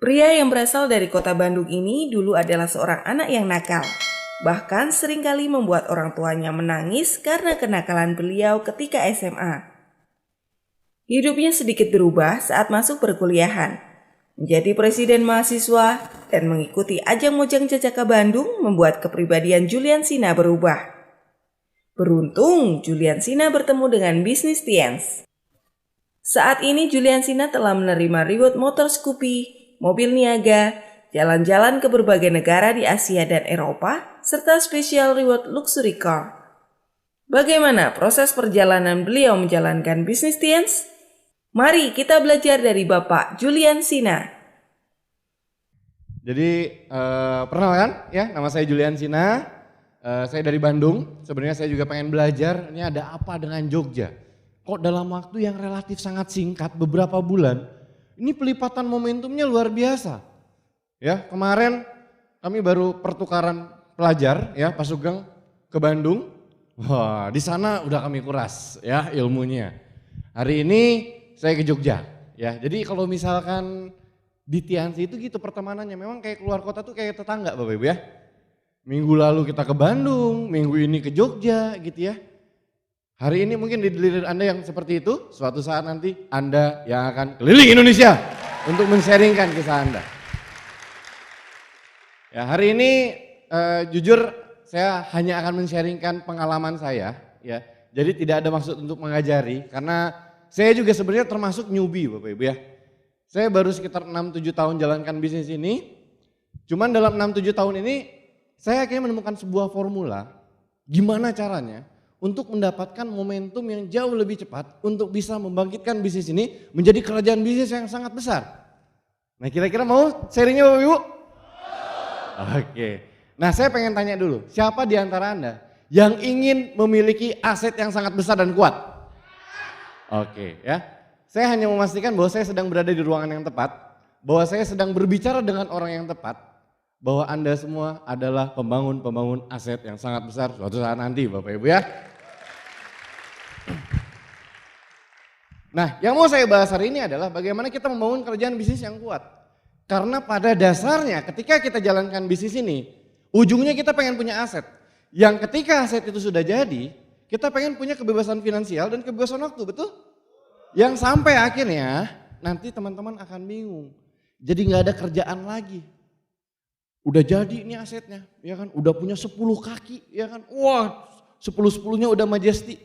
Pria yang berasal dari kota Bandung ini dulu adalah seorang anak yang nakal. Bahkan seringkali membuat orang tuanya menangis karena kenakalan beliau ketika SMA. Hidupnya sedikit berubah saat masuk perkuliahan. Menjadi presiden mahasiswa dan mengikuti ajang Mojang Jajaka Bandung membuat kepribadian Julian Sina berubah. Beruntung Julian Sina bertemu dengan bisnis Tiens. Saat ini Julian Sina telah menerima reward motor Scoopy, mobil niaga, jalan-jalan ke berbagai negara di Asia dan Eropa, serta special reward luxury car. Bagaimana proses perjalanan beliau menjalankan bisnis Tiens? Mari kita belajar dari Bapak Julian Sina. Jadi perkenalkan ya, nama saya Julian Sina, saya dari Bandung. Sebenarnya saya juga pengen belajar, ini ada apa dengan Jogja? Kok dalam waktu yang relatif sangat singkat, beberapa bulan, ini pelipatan momentumnya luar biasa. Ya, kemarin kami baru pertukaran pelajar ya, Pak Sugeng ke Bandung. Wah, di sana udah kami kuras ya ilmunya. Hari ini saya ke Jogja ya. Jadi kalau misalkan di Tiansi itu gitu pertemanannya, memang kayak keluar kota tuh kayak tetangga Bapak Ibu ya. Minggu lalu kita ke Bandung, minggu ini ke Jogja gitu ya. Hari ini mungkin di diri Anda yang seperti itu, suatu saat nanti Anda yang akan keliling Indonesia untuk men-sharingkan kisah Anda. Ya, hari ini jujur saya hanya akan men-sharingkan pengalaman saya ya. Jadi tidak ada maksud untuk mengajari karena saya juga sebenarnya termasuk newbie Bapak Ibu ya. Saya baru sekitar 6-7 tahun jalankan bisnis ini. Cuman dalam 6-7 tahun ini saya akhirnya menemukan sebuah formula gimana caranya untuk mendapatkan momentum yang jauh lebih cepat untuk bisa membangkitkan bisnis ini menjadi kerajaan bisnis yang sangat besar. Nah kira-kira mau sharingnya Bapak Ibu? Oke. Nah saya pengen tanya dulu, siapa di antara Anda yang ingin memiliki aset yang sangat besar dan kuat? Oke ya, saya hanya memastikan bahwa saya sedang berada di ruangan yang tepat, bahwa saya sedang berbicara dengan orang yang tepat, bahwa Anda semua adalah pembangun aset yang sangat besar suatu saat nanti Bapak Ibu ya. Nah yang mau saya bahas hari ini adalah bagaimana kita membangun kerjaan bisnis yang kuat. Karena pada dasarnya ketika kita jalankan bisnis ini, ujungnya kita pengen punya aset. Yang ketika aset itu sudah jadi, kita pengen punya kebebasan finansial dan kebebasan waktu, betul? Yang sampai akhirnya nanti teman-teman akan bingung. Jadi nggak ada kerjaan lagi. Udah jadi ini asetnya, ya kan? Udah punya 10 kaki, ya kan? Wah, 10-10-nya udah majesty.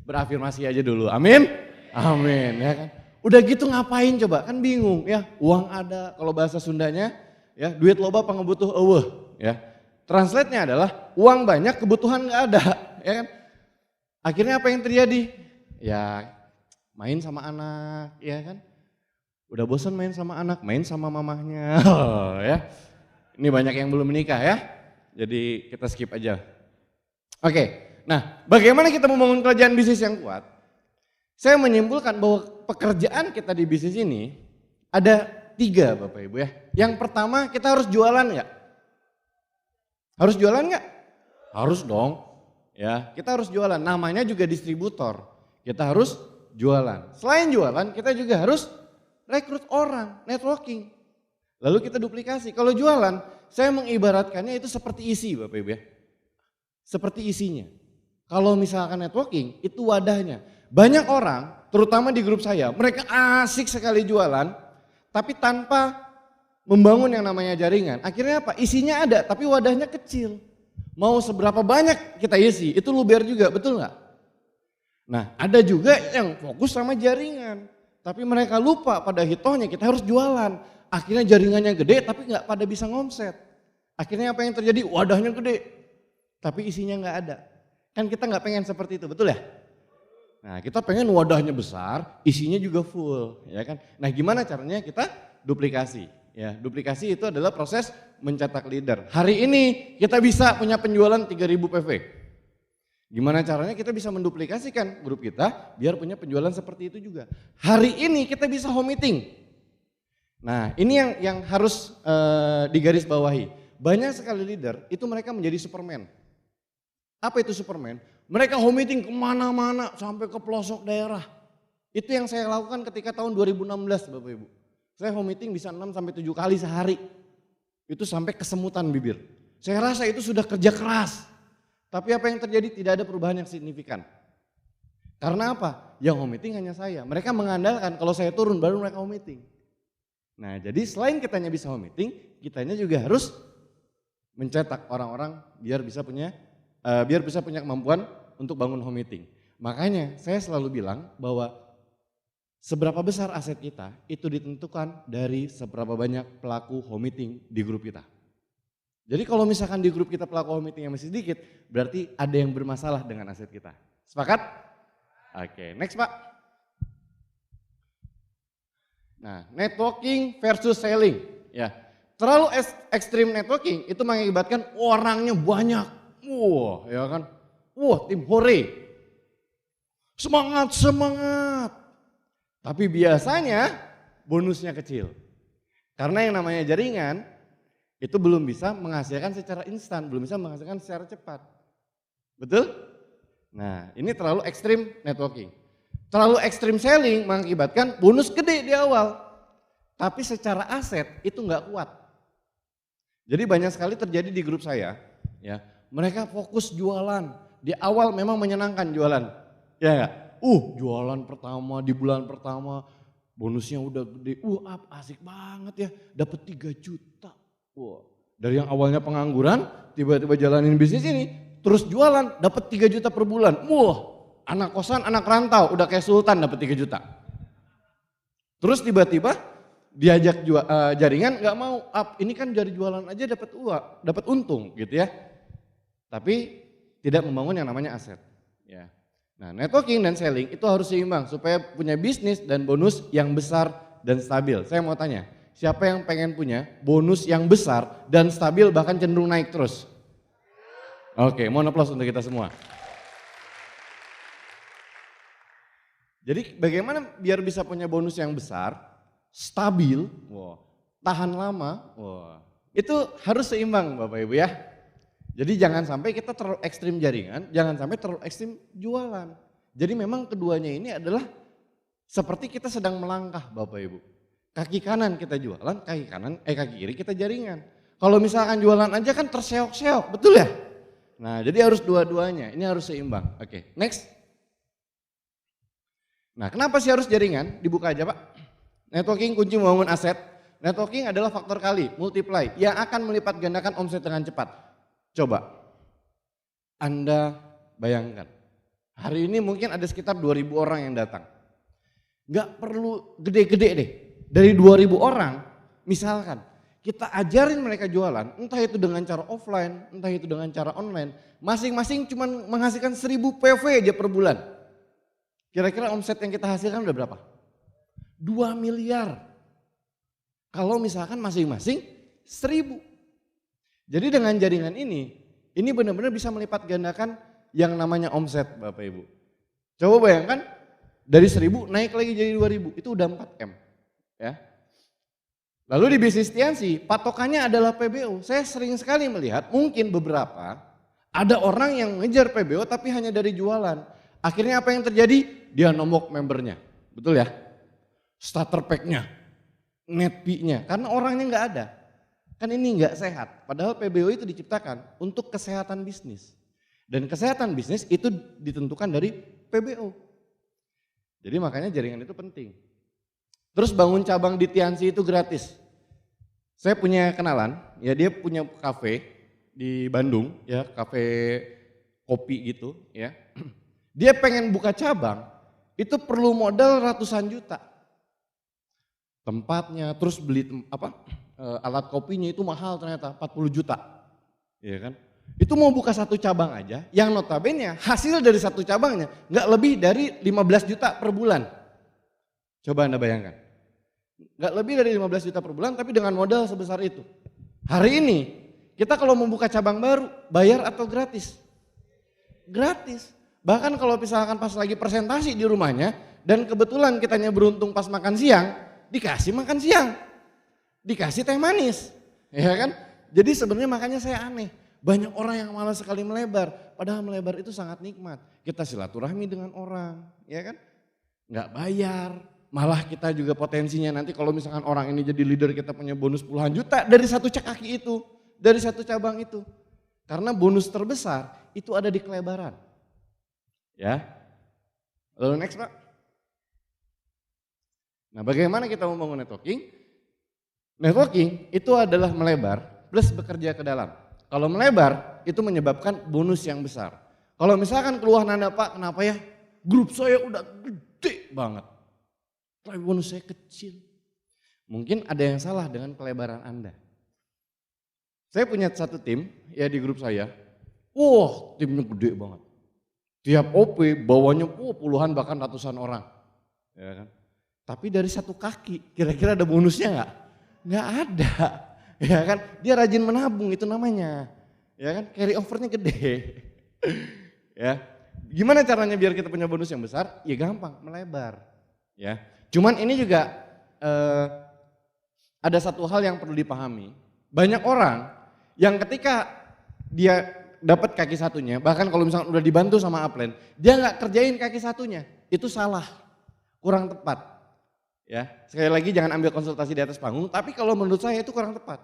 Berafirmasi aja dulu, amin? Amin, ya kan? Udah gitu ngapain coba? Kan bingung ya. Uang ada, kalau bahasa Sundanya, ya duit loba pangebutuh eueuh, ya. Translate-nya adalah uang banyak, kebutuhan nggak ada, ya kan? Akhirnya apa yang terjadi? Ya main sama anak, ya kan? Udah bosan main sama anak, main sama mamahnya, ya. Ini banyak yang belum menikah ya, jadi kita skip aja. Oke, nah bagaimana kita membangun kerajaan bisnis yang kuat? Saya menyimpulkan bahwa pekerjaan kita di bisnis ini ada 3 Bapak Ibu ya. Yang pertama kita harus jualan nggak? Harus jualan nggak? Harus dong. Ya, kita harus jualan, namanya juga distributor. Kita harus jualan. Selain jualan, kita juga harus rekrut orang, networking. Lalu kita duplikasi. Kalau jualan, saya mengibaratkannya itu seperti isi Bapak Ibu ya. Seperti isinya. Kalau misalkan networking, itu wadahnya. Banyak orang, terutama di grup saya, mereka asik sekali jualan, tapi tanpa membangun yang namanya jaringan. Akhirnya apa? Isinya ada, tapi wadahnya kecil. Mau seberapa banyak kita isi, itu luber juga, betul nggak? Nah ada juga yang fokus sama jaringan, tapi mereka lupa pada hitohnya kita harus jualan. Akhirnya jaringannya gede tapi nggak pada bisa ngomset. Akhirnya apa yang terjadi? Wadahnya gede, tapi isinya nggak ada. Kan kita nggak pengen seperti itu, betul ya? Nah kita pengen wadahnya besar, isinya juga full, ya kan? Nah gimana caranya kita duplikasi? Ya, duplikasi itu adalah proses mencetak leader. Hari ini kita bisa punya penjualan 3.000 PV. Gimana caranya kita bisa menduplikasikan grup kita biar punya penjualan seperti itu juga. Hari ini kita bisa home meeting. Nah ini yang harus digarisbawahi. Banyak sekali leader itu mereka menjadi Superman. Apa itu Superman? Mereka home meeting kemana-mana sampai ke pelosok daerah. Itu yang saya lakukan ketika tahun 2016 Bapak Ibu. Saya home meeting bisa 6 sampai 7 kali sehari. Itu sampai kesemutan bibir. Saya rasa itu sudah kerja keras. Tapi apa yang terjadi? Tidak ada perubahan yang signifikan. Karena apa? Yang home meeting hanya saya. Mereka mengandalkan kalau saya turun baru mereka home meeting. Nah, jadi selain kitanya bisa home meeting, kitanya juga harus mencetak orang-orang biar bisa punya kemampuan untuk bangun home meeting. Makanya saya selalu bilang bahwa seberapa besar aset kita itu ditentukan dari seberapa banyak pelaku home meeting di grup kita. Jadi kalau misalkan di grup kita pelaku home meeting yang masih sedikit, berarti ada yang bermasalah dengan aset kita. Sepakat? Oke, next Pak. Nah, networking versus selling. Ya, terlalu ekstrim networking itu mengakibatkan orangnya banyak. Wah, ya kan? Wah, tim hore. Semangat, semangat. Tapi biasanya bonusnya kecil. Karena yang namanya jaringan itu belum bisa menghasilkan secara instan, belum bisa menghasilkan secara cepat. Betul? Nah, ini terlalu ekstrim networking. Terlalu ekstrim selling mengakibatkan bonus gede di awal. Tapi secara aset itu nggak kuat. Jadi banyak sekali terjadi di grup saya, ya. Mereka fokus jualan. Di awal memang menyenangkan jualan. Ya enggak? Jualan pertama di bulan pertama bonusnya udah gede. Asik banget ya, dapat 3 juta. Wah, dari yang awalnya pengangguran, tiba-tiba jalanin bisnis ini, terus jualan, dapat 3 juta per bulan. Wah, anak kosan, anak rantau, udah kayak sultan dapat 3 juta. Terus tiba-tiba diajak jaringan nggak mau, ini kan dari jualan aja dapat uang, dapat untung gitu ya. Tapi tidak membangun yang namanya aset. Ya. Nah, networking dan selling itu harus seimbang supaya punya bisnis dan bonus yang besar dan stabil. Saya mau tanya, siapa yang pengen punya bonus yang besar dan stabil bahkan cenderung naik terus? Oke, mohon aplaus untuk kita semua. Jadi bagaimana biar bisa punya bonus yang besar, stabil, tahan lama, itu harus seimbang Bapak Ibu ya. Jadi jangan sampai kita terlalu ekstrim jaringan, jangan sampai terlalu ekstrim jualan. Jadi memang keduanya ini adalah seperti kita sedang melangkah Bapak Ibu. Kaki kanan kita jualan, kaki kiri kita jaringan. Kalau misalkan jualan aja kan terseok-seok, betul ya? Nah, jadi harus dua-duanya, ini harus seimbang. Oke, next. Nah, kenapa sih harus jaringan? Dibuka aja Pak. Networking kunci membangun aset. Networking adalah faktor kali, multiply, yang akan melipat gandakan omset dengan cepat. Coba, Anda bayangkan, hari ini mungkin ada sekitar 2.000 orang yang datang. Gak perlu gede-gede deh, dari 2.000 orang, misalkan kita ajarin mereka jualan, entah itu dengan cara offline, entah itu dengan cara online, masing-masing cuma menghasilkan 1.000 PV aja per bulan. Kira-kira omset yang kita hasilkan udah berapa? 2 miliar. Kalau misalkan masing-masing 1.000. Jadi dengan jaringan ini benar-benar bisa melipat gandakan yang namanya omset Bapak Ibu. Coba bayangkan dari 1.000 naik lagi jadi 2.000, itu udah 4M. Ya. Lalu di bisnis Tiansi patokannya adalah PBO. Saya sering sekali melihat mungkin beberapa ada orang yang ngejar PBO tapi hanya dari jualan. Akhirnya apa yang terjadi? Dia nombok membernya, betul ya? Starter pack-nya, net fee-nya, karena orangnya nggak ada. Kan ini nggak sehat, padahal PBO itu diciptakan untuk kesehatan bisnis. Dan kesehatan bisnis itu ditentukan dari PBO. Jadi makanya jaringan itu penting. Terus bangun cabang di Tiansi itu gratis. Saya punya kenalan, ya dia punya kafe di Bandung, ya kafe kopi gitu ya. Dia pengen buka cabang, itu perlu modal ratusan juta. Tempatnya, terus beli alat kopinya itu mahal ternyata 40 juta. Ya kan? Itu mau buka satu cabang aja, yang notabene hasil dari satu cabangnya nggak lebih dari 15 juta per bulan. Coba Anda bayangkan. Nggak lebih dari 15 juta per bulan tapi dengan modal sebesar itu. Hari ini kita kalau mau buka cabang baru bayar atau gratis? Gratis. Bahkan kalau misalkan pas lagi presentasi di rumahnya dan kebetulan kitanya beruntung pas makan siang, dikasih makan siang. Dikasih teh manis, ya kan? Jadi sebenarnya makanya saya aneh, banyak orang yang malas sekali melebar, padahal melebar itu sangat nikmat. Kita silaturahmi dengan orang, ya kan? Nggak bayar, Malah kita juga potensinya nanti kalau misalkan orang ini jadi leader kita punya bonus puluhan juta dari satu kaki itu, dari satu cabang itu. Karena bonus terbesar itu ada di kelebaran. Ya. Lalu next Pak. Nah bagaimana kita membangun networking? Networking itu adalah melebar plus bekerja ke dalam. Kalau melebar itu menyebabkan bonus yang besar. Kalau misalkan keluhan Anda Pak, kenapa ya grup saya udah gede banget. Tapi bonus saya kecil. Mungkin ada yang salah dengan kelebaran Anda. Saya punya satu tim ya di grup saya. Wah timnya gede banget. Tiap OP bawanya puluhan bahkan ratusan orang. Ya kan? Tapi dari satu kaki kira-kira ada bonusnya nggak? Nggak ada. Ya kan? Dia rajin menabung itu namanya. Ya kan? Carry overnya gede. Ya. Gimana caranya biar kita punya bonus yang besar? Ya gampang, melebar. Ya. Cuman ini juga ada satu hal yang perlu dipahami. Banyak orang yang ketika dia dapat kaki satunya, bahkan kalau misalkan udah dibantu sama upline, dia nggak kerjain kaki satunya. Itu salah, kurang tepat. Ya, sekali lagi jangan ambil konsultasi di atas panggung, tapi kalau menurut saya itu kurang tepat.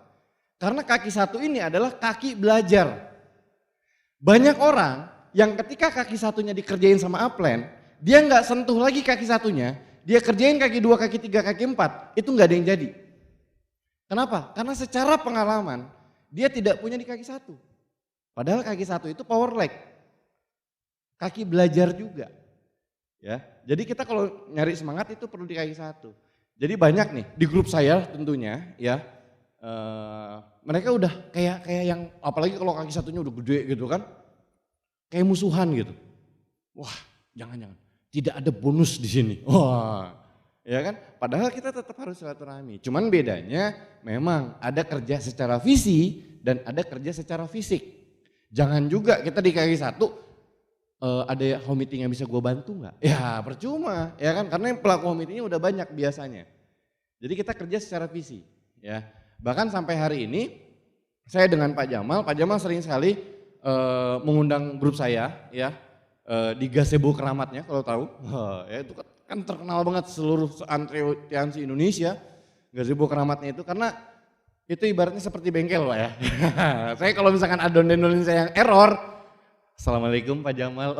Karena kaki satu ini adalah kaki belajar. Banyak orang yang ketika kaki satunya dikerjain sama upline, dia nggak sentuh lagi kaki satunya, dia kerjain kaki 2, kaki 3, kaki 4, itu nggak ada yang jadi. Kenapa? Karena secara pengalaman dia tidak punya di kaki satu. Padahal kaki satu itu power leg. Kaki belajar juga. Ya, jadi kita kalau nyari semangat itu perlu di kaki satu. Jadi banyak nih di grup saya tentunya ya, mereka udah kayak yang apalagi kalau kaki satunya udah gede gitu kan, kayak musuhan gitu. Wah jangan-jangan tidak ada bonus di sini. Wah, ya kan? Padahal kita tetap harus silaturahmi. Cuman bedanya memang ada kerja secara visi dan ada kerja secara fisik. Jangan juga kita di kaki satu ada home meeting yang bisa gue bantu nggak? Ya percuma, ya kan? Karena yang pelaku home meetingnya udah banyak biasanya. Jadi kita kerja secara visi, ya. Bahkan sampai hari ini saya dengan Pak Jamal sering sekali mengundang grup saya, ya. Di gazebo keramatnya kalau tahu, ya itu kan terkenal banget seluruh antriansi Indonesia, gazebo keramatnya itu karena itu ibaratnya seperti bengkel Pak ya. Saya kalau misalkan ada Indonesia yang error, Assalamualaikum Pak Jamal,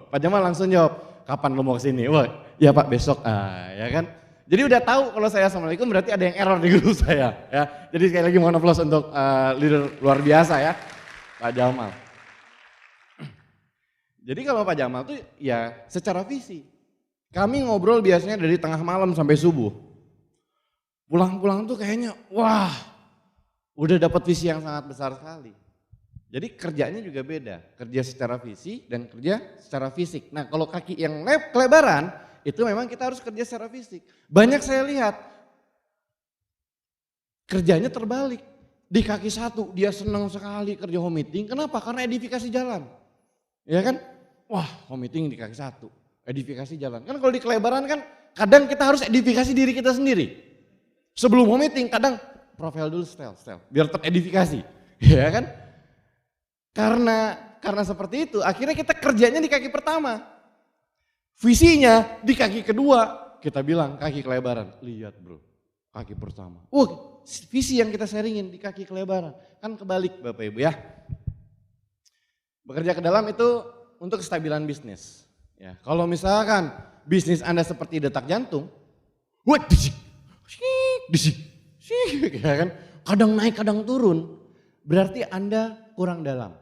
Pak Jamal langsung jawab, kapan lo mau kesini? Wah ya Pak besok, ya kan. Jadi udah tahu kalau saya Assalamualaikum berarti ada yang error di grup saya ya. Jadi sekali lagi mohon aplaus untuk leader luar biasa ya, Pak Jamal. Jadi kalau Pak Jamal tuh ya secara visi. Kami ngobrol biasanya dari tengah malam sampai subuh. Pulang-pulang tuh kayaknya wah udah dapat visi yang sangat besar sekali. Jadi kerjanya juga beda. Kerja secara visi dan kerja secara fisik. Nah kalau kaki yang kelebaran itu memang kita harus kerja secara fisik. Banyak saya lihat kerjanya terbalik. Di kaki satu dia senang sekali kerja home meeting. Kenapa? Karena edifikasi jalan. Ya kan? Wah home meeting di kaki satu, edifikasi jalan. Kan kalau di kelebaran kan kadang kita harus edifikasi diri kita sendiri. Sebelum home meeting kadang profil dulu style, biar teredifikasi. Ya kan? Karena seperti itu akhirnya kita kerjanya di kaki pertama. Visinya di kaki kedua, kita bilang kaki kelebaran. Lihat bro, kaki pertama. Visi yang kita sharingin di kaki kelebaran. Kan kebalik Bapak Ibu ya. Bekerja ke dalam itu untuk kestabilan bisnis. Ya, kalau misalkan bisnis Anda seperti detak jantung, ya kan, kadang naik kadang turun, berarti Anda kurang dalam.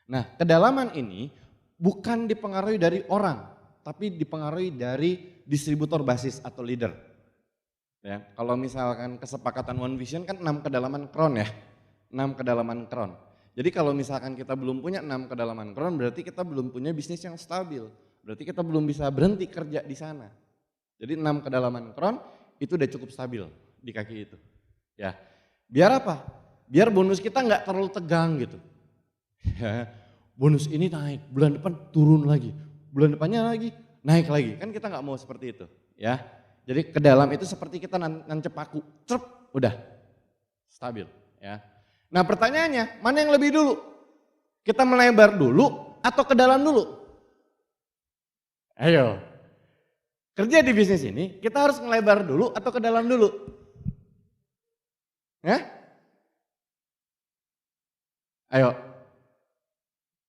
Nah, kedalaman ini bukan dipengaruhi dari orang, tapi dipengaruhi dari distributor basis atau leader. Ya, kalau misalkan kesepakatan One Vision kan 6 kedalaman crown ya, 6 kedalaman crown. Jadi kalau misalkan kita belum punya 6 kedalaman crown berarti kita belum punya bisnis yang stabil. Berarti kita belum bisa berhenti kerja di sana. Jadi 6 kedalaman crown itu udah cukup stabil di kaki itu. Ya, biar apa? Biar bonus kita nggak terlalu tegang gitu. Ya, bonus ini naik, bulan depan turun lagi, bulan depannya lagi naik lagi. Kan kita nggak mau seperti itu. Ya, jadi ke dalam itu seperti kita nancep paku, cerp, udah stabil. Ya. Nah pertanyaannya, mana yang lebih dulu? Kita melebar dulu atau ke dalam dulu? Ayo. kerja di bisnis ini kita harus ngelebar dulu atau ke dalam dulu? Ya? Ayo.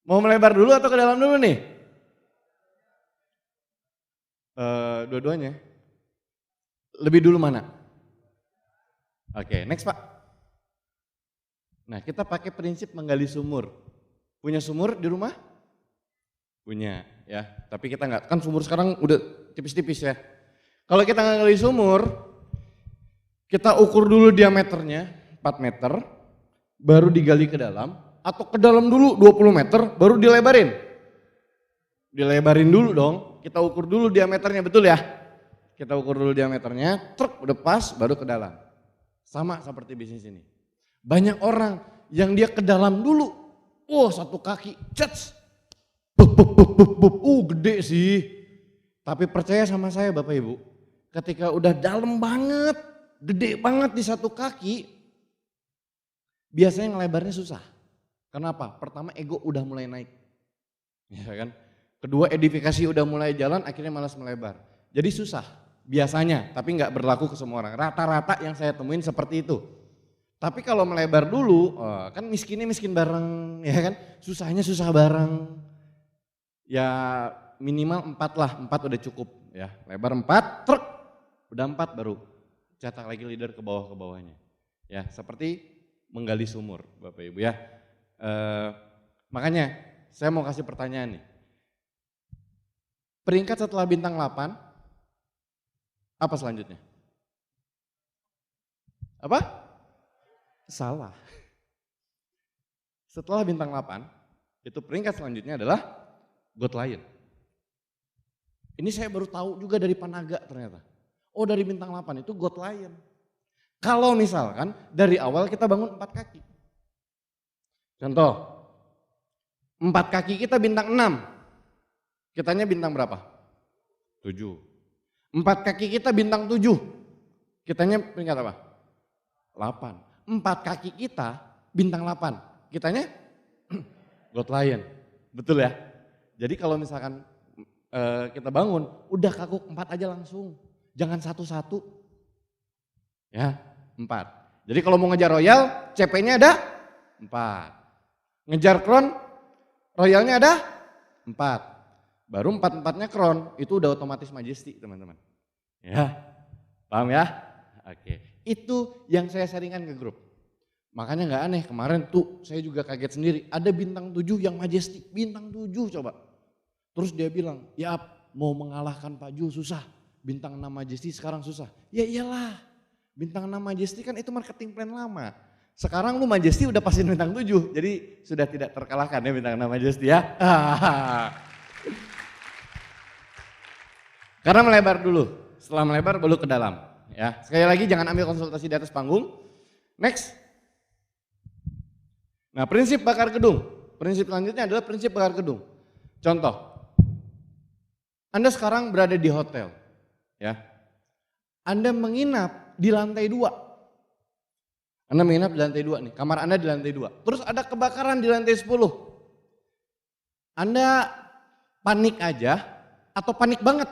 Mau melebar dulu atau ke dalam dulu nih? Dua-duanya. Lebih dulu mana? Oke, next Pak. Nah, kita pakai prinsip menggali sumur. Punya sumur di rumah? Punya, ya. Tapi kita nggak, kan sumur sekarang udah tipis-tipis ya. Kalau kita nggak gali sumur, kita ukur dulu diameternya 4 meter, baru digali ke dalam, atau ke dalam dulu 20 meter, baru dilebarin. Dilebarin dulu dong, kita ukur dulu diameternya, betul ya? Kita ukur dulu diameternya, truk udah pas, baru ke dalam. Sama seperti bisnis ini. Banyak orang yang dia ke dalam dulu, satu kaki, cets, gede sih. Tapi percaya sama saya Bapak Ibu, ketika udah dalam banget, gede banget di satu kaki, biasanya ngelebarnya susah. Kenapa? Pertama ego udah mulai naik, ya kan? Kedua edifikasi udah mulai jalan, akhirnya malas melebar. Jadi susah, biasanya, tapi nggak berlaku ke semua orang. Rata-rata yang saya temuin seperti itu. Tapi kalau melebar dulu, kan miskinnya miskin bareng, ya kan? Susahnya susah bareng. Ya minimal 4 lah, 4 udah cukup ya. Lebar 4, truk, udah 4 baru cetak lagi leader ke bawahnya. Ya seperti menggali sumur Bapak Ibu ya. Makanya saya mau kasih pertanyaan nih. Peringkat setelah bintang 8, apa selanjutnya? Apa? Salah. Setelah bintang 8, itu peringkat selanjutnya adalah God Lion. Ini saya baru tahu juga dari Panaga ternyata. Oh dari bintang 8 itu God Lion. Kalau misalkan dari awal kita bangun 4 kaki. Contoh, 4 kaki kita bintang 6. Kitanya bintang berapa? 7. 4 kaki kita bintang 7. Kitanya peringkat apa? 8. 4 kaki kita bintang 8. Kitanya God Lion. Betul ya? Jadi kalau misalkan kita bangun, udah kagok 4 aja langsung. Jangan satu-satu. Ya, 4. Jadi kalau mau ngejar royal, CP-nya ada 4. Ngejar crown, royalnya ada 4. Baru 4-4-nya crown, itu udah otomatis majesty teman-teman. Ya, paham ya? Oke. Itu yang saya sharingkan ke grup. Makanya gak aneh, kemarin tuh saya juga kaget sendiri. Ada bintang 7 yang majesty, bintang 7 coba. Terus dia bilang, ya mau mengalahkan Pak Ju susah. Bintang 6 majesty sekarang susah. Ya iyalah, bintang 6 majesty kan itu marketing plan lama. Sekarang lu majesty udah pasin bintang 7, jadi sudah tidak terkalahkan ya bintang 6 majesty ya. Karena melebar dulu, setelah melebar baru ke dalam. Ya, sekali lagi jangan ambil konsultasi di atas panggung. Next. Nah, prinsip bakar gedung. Prinsip selanjutnya adalah prinsip bakar gedung. Contoh, Anda sekarang berada di hotel, ya. Anda menginap di lantai 2. Anda menginap di lantai 2 nih, kamar Anda di lantai 2. Terus ada kebakaran di lantai 10. Anda panik aja atau panik banget?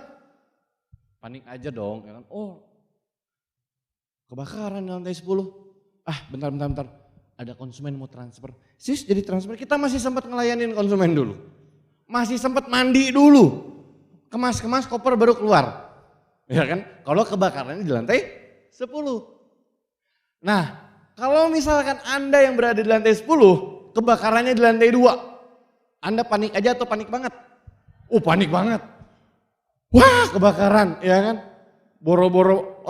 Panik aja dong, ya kan? Oh, kebakaran di lantai 10. Bentar. Ada konsumen mau transfer. Sis jadi transfer, kita masih sempat ngelayanin konsumen dulu. Masih sempat mandi dulu. Kemas-kemas koper baru keluar. Ya kan? Kalau kebakarannya di lantai 10. Nah, kalau misalkan Anda yang berada di lantai 10, kebakarannya di lantai 2. Anda panik aja atau panik banget? Panik banget. Wah, kebakaran, ya kan? Boro-boro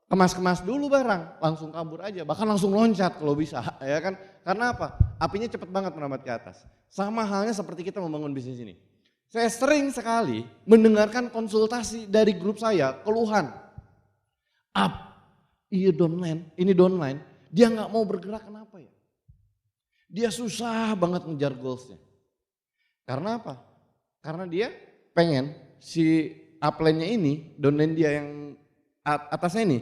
kemas-kemas dulu barang, langsung kabur aja, bahkan langsung loncat kalau bisa, ya kan? Karena apa? Apinya cepet banget merambat ke atas. Sama halnya seperti kita membangun bisnis ini. Saya sering sekali mendengarkan konsultasi dari grup saya, keluhan. Iya downline, dia nggak mau bergerak, kenapa ya? Dia susah banget ngejar goalsnya. Karena apa? Karena dia pengen si upline-nya ini, downline dia yang atasnya ini,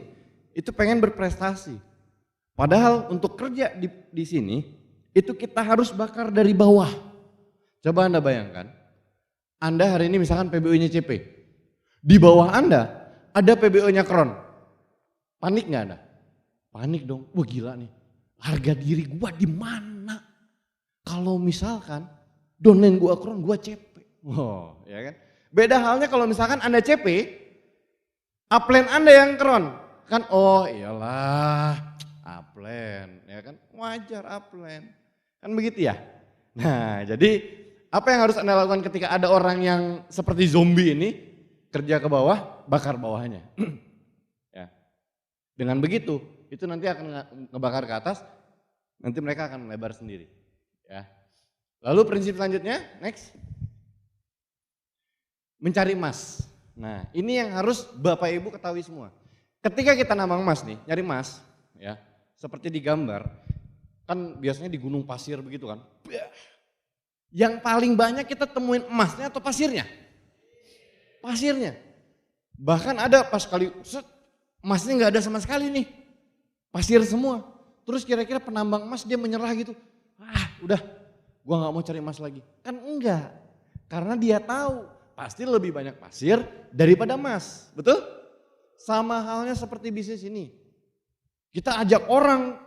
itu pengen berprestasi. Padahal untuk kerja di sini, itu kita harus bakar dari bawah. Coba Anda bayangkan, Anda hari ini misalkan PBU-nya CP, Di bawah Anda ada PBO-nya Kron. Panik nggak Anda? Panik dong. Wah gila nih. Harga diri gua di mana? Kalau misalkan downline gua Kron, gua CP. Oh, ya kan? Beda halnya kalau misalkan Anda CP, upline Anda yang Kron. Kan oh iyalah, upline, ya kan? Wajar upline. Kan begitu ya? Nah, jadi apa yang harus Anda lakukan ketika ada orang yang seperti zombie ini kerja ke bawah, bakar bawahnya. Ya. Dengan begitu, itu nanti akan ngebakar ke atas, nanti mereka akan melebar sendiri. Ya. Lalu prinsip selanjutnya, next. Mencari emas. Nah, ini yang harus Bapak Ibu ketahui semua. Ketika kita nambang emas nih, nyari emas, ya, seperti di gambar, kan biasanya di gunung pasir begitu kan. Yang paling banyak kita temuin emasnya atau pasirnya? Pasirnya. Bahkan ada pas kali emasnya nggak ada sama sekali nih. Pasir semua. Terus kira-kira penambang emas dia menyerah gitu. Udah, gua nggak mau cari emas lagi. Kan enggak. Karena dia tahu pasti lebih banyak pasir daripada emas. Betul? Sama halnya seperti bisnis ini. Kita ajak orang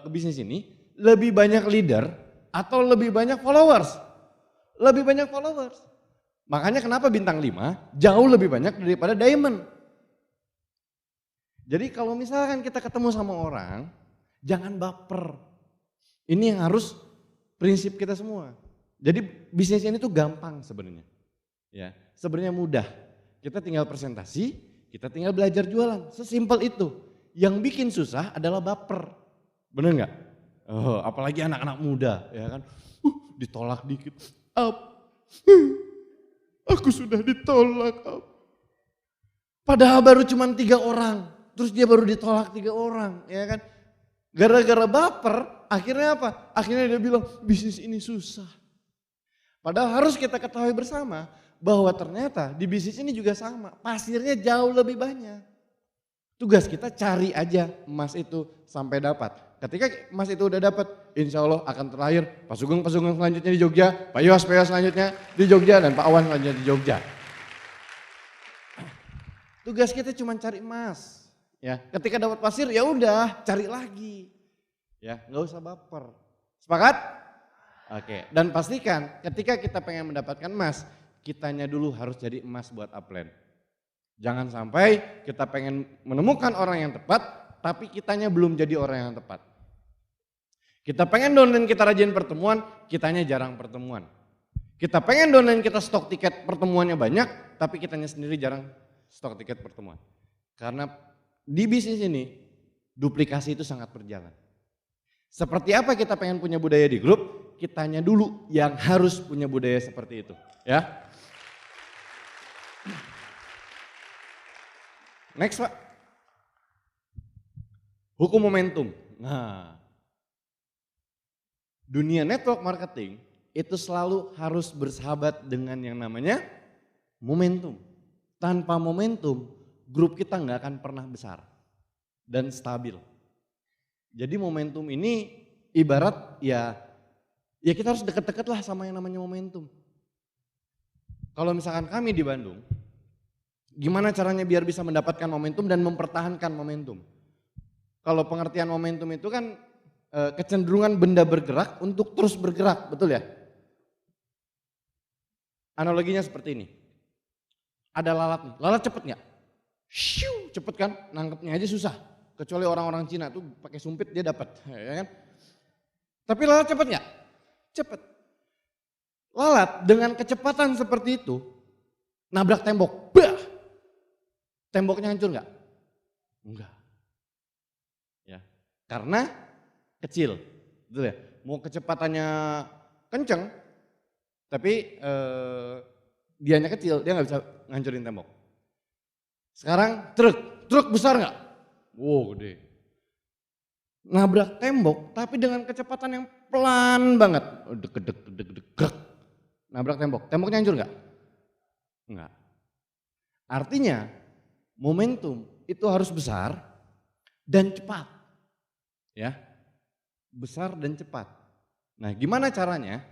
ke bisnis ini, lebih banyak leader atau lebih banyak followers? Lebih banyak followers. Makanya kenapa bintang 5 jauh lebih banyak daripada diamond. Jadi kalau misalkan kita ketemu sama orang, jangan baper. Ini yang harus prinsip kita semua. Jadi bisnis ini tuh gampang sebenarnya. Ya, sebenarnya mudah. Kita tinggal presentasi, kita tinggal belajar jualan. Sesimpel itu. Yang bikin susah adalah baper. Bener nggak? Oh, apalagi anak-anak muda, ya kan? Ditolak dikit. Aku sudah ditolak. Padahal baru cuma 3 orang. Terus dia baru ditolak 3 orang, ya kan? Gara-gara baper, akhirnya apa? Akhirnya dia bilang bisnis ini susah. Padahal harus kita ketahui bersama bahwa ternyata di bisnis ini juga sama. Pasirnya jauh lebih banyak. Tugas kita cari aja emas itu sampai dapat. Ketika emas itu udah dapat, insya Allah akan terlahir Pak Sugeng selanjutnya di Jogja, Pak Yos selanjutnya di Jogja, dan Pak Awan selanjutnya di Jogja. Tugas kita cuma cari emas. Ya, ketika dapat pasir ya udah cari lagi. Ya, nggak usah baper. Sepakat? Oke. Dan pastikan ketika kita pengen mendapatkan emas, kitanya dulu harus jadi emas buat upline. Jangan sampai kita pengen menemukan orang yang tepat, tapi kitanya belum jadi orang yang tepat. Kita pengen downline kita rajin pertemuan, kitanya jarang pertemuan. Kita pengen downline kita stok tiket pertemuannya banyak, tapi kitanya sendiri jarang stok tiket pertemuan. Karena di bisnis ini, duplikasi itu sangat berjalan. Seperti apa kita pengen punya budaya di grup, kitanya dulu yang harus punya budaya seperti itu. Ya. Next Pak. Hukum momentum. Nah, dunia network marketing itu selalu harus bersahabat dengan yang namanya momentum. Tanpa momentum, grup kita nggak akan pernah besar dan stabil. Jadi momentum ini ibarat ya kita harus deket-deket lah sama yang namanya momentum. Kalau misalkan kami di Bandung, gimana caranya biar bisa mendapatkan momentum dan mempertahankan momentum? Kalau pengertian momentum itu kan kecenderungan benda bergerak untuk terus bergerak, betul ya? Analoginya seperti ini. Ada lalat nih, lalat cepet nggak? Cepet kan, nangkepnya aja susah. Kecuali orang-orang Cina tuh pakai sumpit dia dapat, ya kan? Tapi lalat cepet nggak? Cepet. Lalat dengan kecepatan seperti itu nabrak tembok, bah! Temboknya hancur nggak? Enggak. Ya, karena kecil, betul ya. Mau kecepatannya kenceng, tapi dianya kecil, dia nggak bisa ngancurin tembok. Sekarang truk besar nggak? Wow, gede. Nabrak tembok, tapi dengan kecepatan yang pelan banget. Deg. Nabrak tembok, temboknya hancur nggak? Enggak. Artinya momentum itu harus besar dan cepat. Ya. Besar dan cepat. Nah, gimana caranya?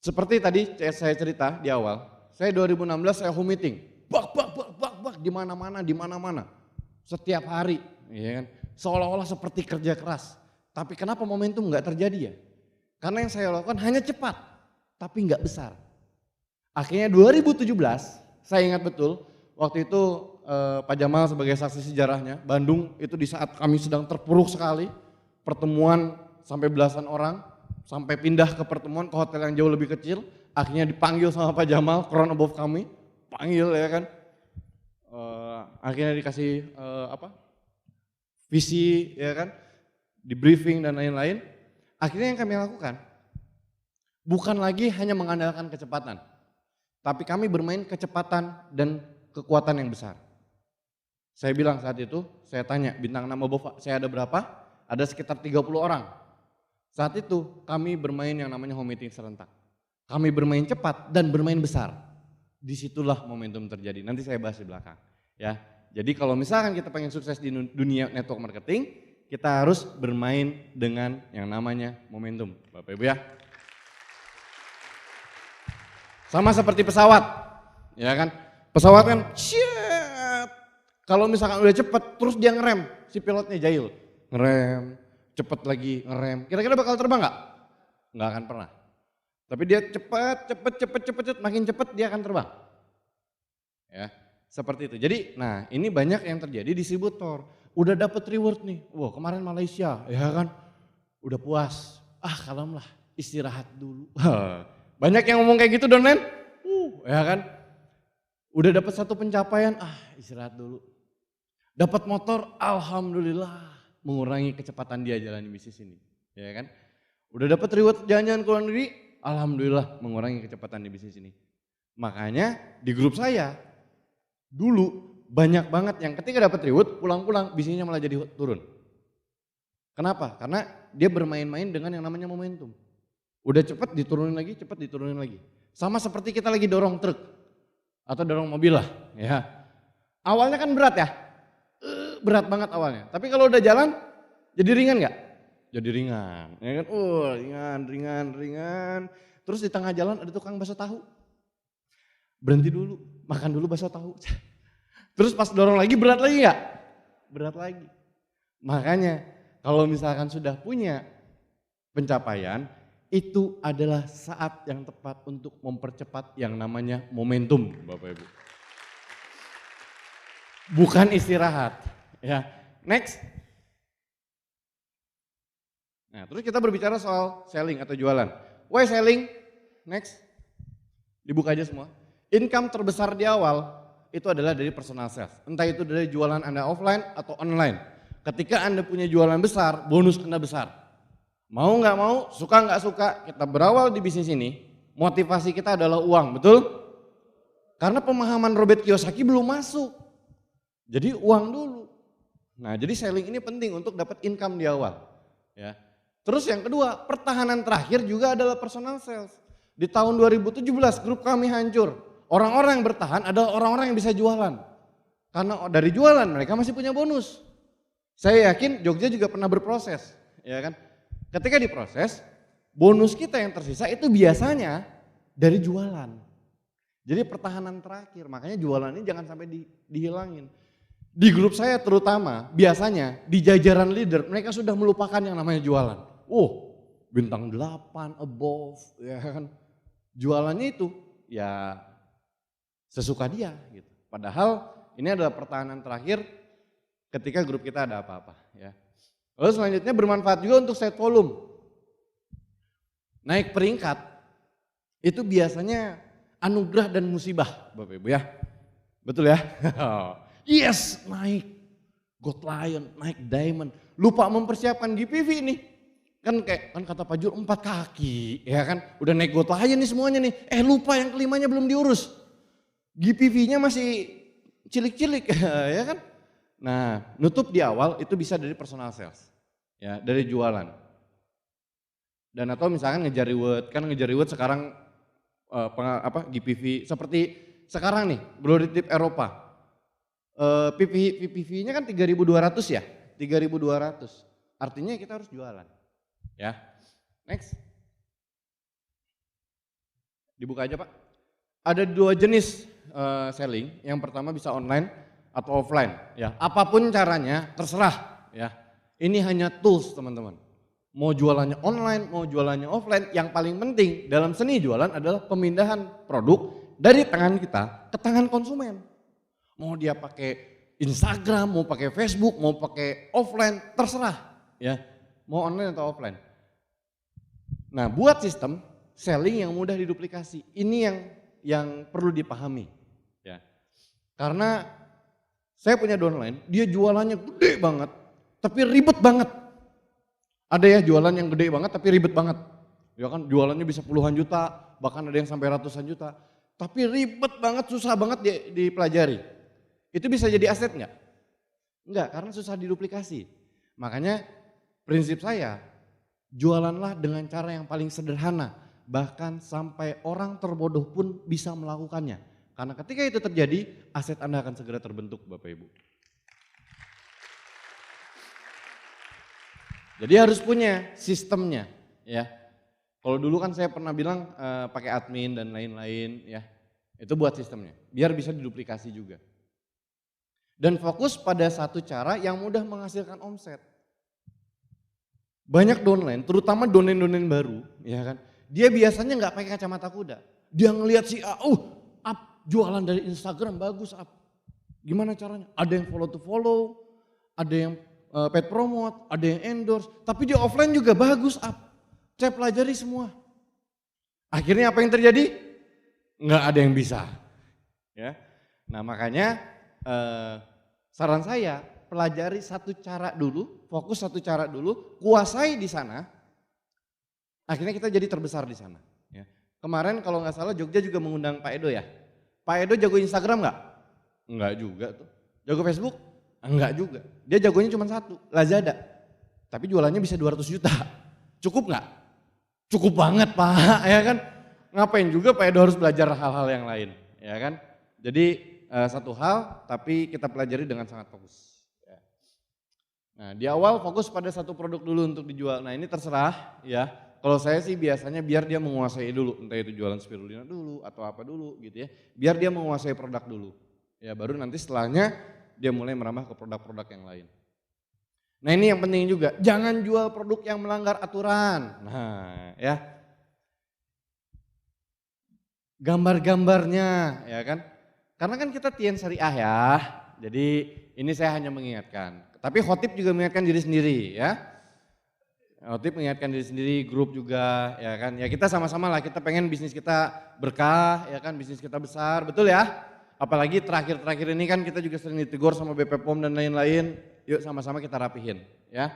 Seperti tadi saya cerita di awal, Saya 2016 saya home meeting. Bak, di mana-mana. Setiap hari, ya kan? Seolah-olah seperti kerja keras. Tapi kenapa momentum nggak terjadi ya? Karena yang saya lakukan hanya cepat, tapi nggak besar. Akhirnya 2017, saya ingat betul, waktu itu Pak Jamal sebagai saksi sejarahnya, Bandung itu di saat kami sedang terpuruk sekali, pertemuan sampai belasan orang, sampai pindah ke pertemuan ke hotel yang jauh lebih kecil, akhirnya dipanggil sama Pak Jamal, crown above kami, panggil ya kan. Akhirnya dikasih visi ya kan, di briefing dan lain-lain. Akhirnya yang kami lakukan bukan lagi hanya mengandalkan kecepatan, tapi kami bermain kecepatan dan kekuatan yang besar. Saya bilang saat itu, saya tanya bintang nama Bova, saya ada berapa? Ada sekitar 30 orang. Saat itu kami bermain yang namanya home meeting serentak. Kami bermain cepat dan bermain besar. Disitulah momentum terjadi, nanti saya bahas di belakang. Ya, jadi kalau misalkan kita pengen sukses di dunia network marketing, kita harus bermain dengan yang namanya momentum, Bapak Ibu ya. Sama seperti pesawat, ya kan? Pesawat kan, kalau misalkan udah cepet, terus dia ngerem, si pilotnya jahil. Ngerem, cepet lagi, ngerem. Kira-kira bakal terbang nggak? Nggak akan pernah. Tapi dia cepet, makin cepet dia akan terbang. Ya, seperti itu. Jadi, nah ini banyak yang terjadi distributor. Udah dapat reward nih, wah kemarin Malaysia, ya kan? Udah puas, kalem lah, istirahat dulu. Banyak yang ngomong kayak gitu, Donlen? Ya kan? Udah dapat satu pencapaian, istirahat dulu. Dapat motor, alhamdulillah, mengurangi kecepatan dia jalani bisnis ini, ya kan? Udah dapat reward jalan-jalan ke luar negeri, alhamdulillah mengurangi kecepatan di bisnis ini. Makanya di grup saya dulu banyak banget yang ketika dapat reward pulang-pulang bisnisnya malah jadi turun. Kenapa? Karena dia bermain-main dengan yang namanya momentum. Udah cepet diturunin lagi. Sama seperti kita lagi dorong truk atau dorong mobil lah, ya. Awalnya kan berat ya, berat banget awalnya. Tapi kalau udah jalan, jadi ringan nggak? Jadi ringan, ya kan? Ringan. Terus di tengah jalan ada tukang bakso tahu. Berhenti dulu, makan dulu bakso tahu. Terus pas dorong lagi berat lagi nggak? Berat lagi. Makanya kalau misalkan sudah punya pencapaian, itu adalah saat yang tepat untuk mempercepat yang namanya momentum, Bapak Ibu. Bukan istirahat. Ya, next. Nah, terus kita berbicara soal selling atau jualan. Why selling? Next. Dibuka aja semua. Income terbesar di awal itu adalah dari personal sales. Entah itu dari jualan Anda offline atau online. Ketika Anda punya jualan besar, bonus Anda besar. Mau nggak mau, suka nggak suka, kita berawal di bisnis ini, motivasi kita adalah uang, betul? Karena pemahaman Robert Kiyosaki belum masuk. Jadi uang dulu. Nah, jadi selling ini penting untuk dapat income di awal. Ya. Terus yang kedua, pertahanan terakhir juga adalah personal sales. Di tahun 2017 grup kami hancur. Orang-orang yang bertahan adalah orang-orang yang bisa jualan. Karena dari jualan mereka masih punya bonus. Saya yakin Jogja juga pernah berproses, ya kan? Ketika diproses, bonus kita yang tersisa itu biasanya dari jualan. Jadi pertahanan terakhir, makanya jualan ini jangan sampai dihilangin. Di grup saya terutama, biasanya di jajaran leader mereka sudah melupakan yang namanya jualan. Bintang 8, above, ya kan. Jualannya itu ya sesuka dia gitu. Padahal ini adalah pertahanan terakhir ketika grup kita ada apa-apa, ya. Lalu selanjutnya bermanfaat juga untuk set volume. Naik peringkat itu biasanya anugerah dan musibah, Bapak Ibu ya. Betul ya? Yes, naik Gold Lion, naik Diamond. Lupa mempersiapkan GPV nih. Kan kata Pak Jul 4 kaki, ya kan? Udah naik Gold Lion nih semuanya nih. Lupa yang kelimanya belum diurus. GPV-nya masih cilik-cilik, ya kan? Nah, nutup di awal itu bisa dari personal sales. Ya, dari jualan. Dan atau misalkan ngejar reward sekarang GPV seperti sekarang nih, Glory Tip Eropa. PPV-nya kan 3.200 ya, 3.200. Artinya kita harus jualan. Ya. Next. Dibuka aja, Pak. Ada dua jenis selling. Yang pertama bisa online atau offline. Ya, apapun caranya terserah. Ya, ini hanya tools teman-teman. Mau jualannya online, mau jualannya offline. Yang paling penting dalam seni jualan adalah pemindahan produk dari tangan kita ke tangan konsumen. Mau dia pakai Instagram, mau pakai Facebook, mau pakai offline, terserah. Ya, mau online atau offline. Nah, buat sistem selling yang mudah diduplikasi. Ini yang perlu dipahami. Ya. Karena saya punya downline, dia jualannya gede banget, tapi ribet banget. Ada ya jualan yang gede banget tapi ribet banget. Ya kan jualannya bisa puluhan juta, bahkan ada yang sampai ratusan juta. Tapi ribet banget, susah banget dipelajari. Itu bisa jadi aset enggak? Enggak, karena susah diduplikasi. Makanya prinsip saya, jualanlah dengan cara yang paling sederhana. Bahkan sampai orang terbodoh pun bisa melakukannya. Karena ketika itu terjadi, aset Anda akan segera terbentuk Bapak Ibu. Jadi harus punya sistemnya ya. Kalau dulu kan saya pernah bilang pakai admin dan lain-lain ya. Itu buat sistemnya, biar bisa diduplikasi juga. Dan fokus pada satu cara yang mudah menghasilkan omset. Banyak downline, terutama downline baru ya kan. Dia biasanya nggak pakai kacamata kuda. Dia ngelihat si A, up jualan dari Instagram bagus up. Gimana caranya? Ada yang follow to follow, ada yang paid promote, ada yang endorse, tapi di offline juga bagus up. Saya pelajari semua. Akhirnya apa yang terjadi? Nggak ada yang bisa. Ya. Nah makanya saran saya pelajari satu cara dulu, fokus satu cara dulu, kuasai di sana. Akhirnya kita jadi terbesar di sana. Ya. Kemarin kalau nggak salah Jogja juga mengundang Pak Edo ya. Pak Edo jago Instagram nggak? Nggak juga tuh. Jago Facebook? Enggak juga. Dia jagonya cuma satu, Lazada. Tapi jualannya bisa 200 juta. Cukup nggak? Cukup banget Pak, ya kan? Ngapain juga Pak Edo harus belajar hal-hal yang lain, ya kan? Jadi satu hal tapi kita pelajari dengan sangat fokus. Nah di awal fokus pada satu produk dulu untuk dijual. Nah ini terserah ya. Kalau saya sih biasanya biar dia menguasai dulu, entah itu jualan spirulina dulu atau apa dulu gitu ya. Biar dia menguasai produk dulu. Ya baru nanti setelahnya dia mulai merambah ke produk-produk yang lain. Nah ini yang penting juga, jangan jual produk yang melanggar aturan. Nah ya, gambar-gambarnya ya kan. Karena kan kita Tien Syariah ya, jadi ini saya hanya mengingatkan. Tapi khotib juga mengingatkan diri sendiri ya. Khotib mengingatkan diri sendiri, grup juga ya kan. Ya kita sama-sama lah, kita pengen bisnis kita berkah ya kan, bisnis kita besar, betul ya. Apalagi terakhir-terakhir ini kan kita juga sering ditegur sama BP POM dan lain-lain. Yuk sama-sama kita rapihin ya.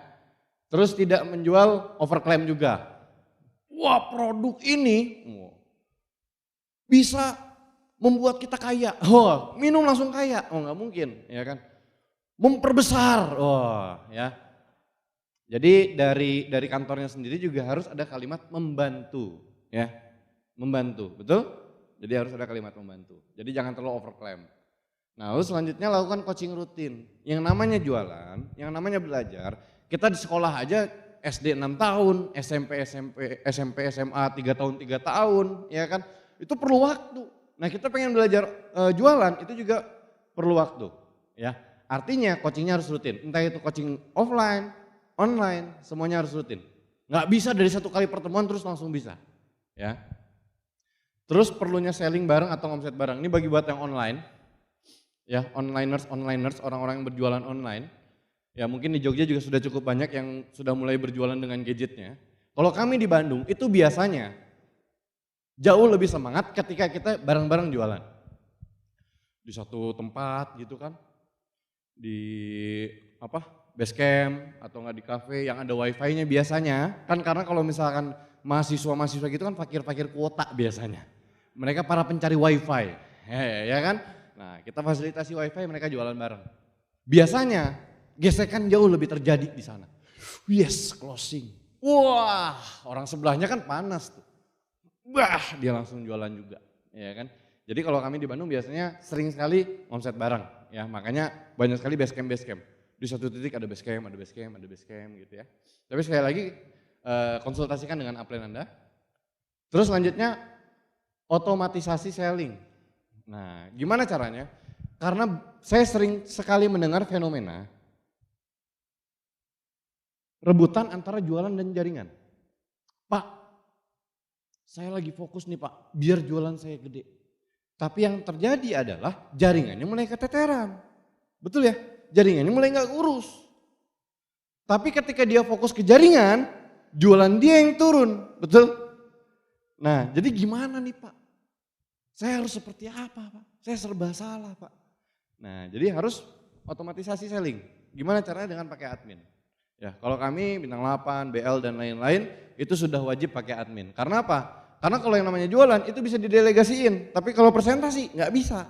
Terus tidak menjual overclaim juga. Wah produk ini bisa membuat kita kaya. Oh minum langsung kaya. Oh nggak mungkin ya kan. Memperbesar. Oh ya. Jadi dari kantornya sendiri juga harus ada kalimat membantu ya. Membantu, betul? Jadi harus ada kalimat membantu. Jadi jangan terlalu overclaim. Nah lalu selanjutnya lakukan coaching rutin. Yang namanya jualan, yang namanya belajar. Kita di sekolah aja SD 6 tahun, SMP SMA 3 tahun 3 tahun ya kan. Itu perlu waktu. Nah kita pengen belajar jualan itu juga perlu waktu ya. Artinya coachingnya harus rutin. Entah itu coaching offline, online, semuanya harus rutin. Nggak bisa dari satu kali pertemuan terus langsung bisa ya. Terus perlunya selling bareng atau omset bareng. Ini bagi buat yang online. Ya, onliners, orang-orang yang berjualan online. Ya, mungkin di Jogja juga sudah cukup banyak yang sudah mulai berjualan dengan gadgetnya. Kalau kami di Bandung itu biasanya jauh lebih semangat ketika kita bareng-bareng jualan. Di satu tempat gitu kan. Di base camp atau enggak di cafe yang ada wifi-nya biasanya. Kan karena kalau misalkan mahasiswa-mahasiswa gitu kan fakir-fakir kuota biasanya. Mereka para pencari wifi, ya kan? Nah kita fasilitasi wifi mereka jualan bareng. Biasanya gesekan jauh lebih terjadi di sana. Yes, closing. Wah, orang sebelahnya kan panas tuh. Wah, dia langsung jualan juga, ya kan? Jadi kalau kami di Bandung biasanya sering sekali omset bareng, ya makanya banyak sekali base camp. Di satu titik ada base camp gitu ya. Tapi sekali lagi konsultasikan dengan upline Anda. Terus selanjutnya Otomatisasi selling. Nah, gimana caranya? Karena saya sering sekali mendengar fenomena rebutan antara jualan dan jaringan. Pak, saya lagi fokus nih Pak, biar jualan saya gede. Tapi yang terjadi adalah jaringannya mulai keteteran. Betul ya? Jaringannya mulai nggak urus. Tapi ketika dia fokus ke jaringan, jualan dia yang turun. Betul? Nah, jadi gimana nih Pak? Saya harus seperti apa Pak? Saya serba salah Pak. Nah, jadi harus otomatisasi selling. Gimana caranya? Dengan pakai admin. Ya, kalau kami Bintang 8, BL dan lain-lain itu sudah wajib pakai admin. Karena apa? Karena kalau yang namanya jualan itu bisa didelegasiin, tapi kalau presentasi nggak bisa.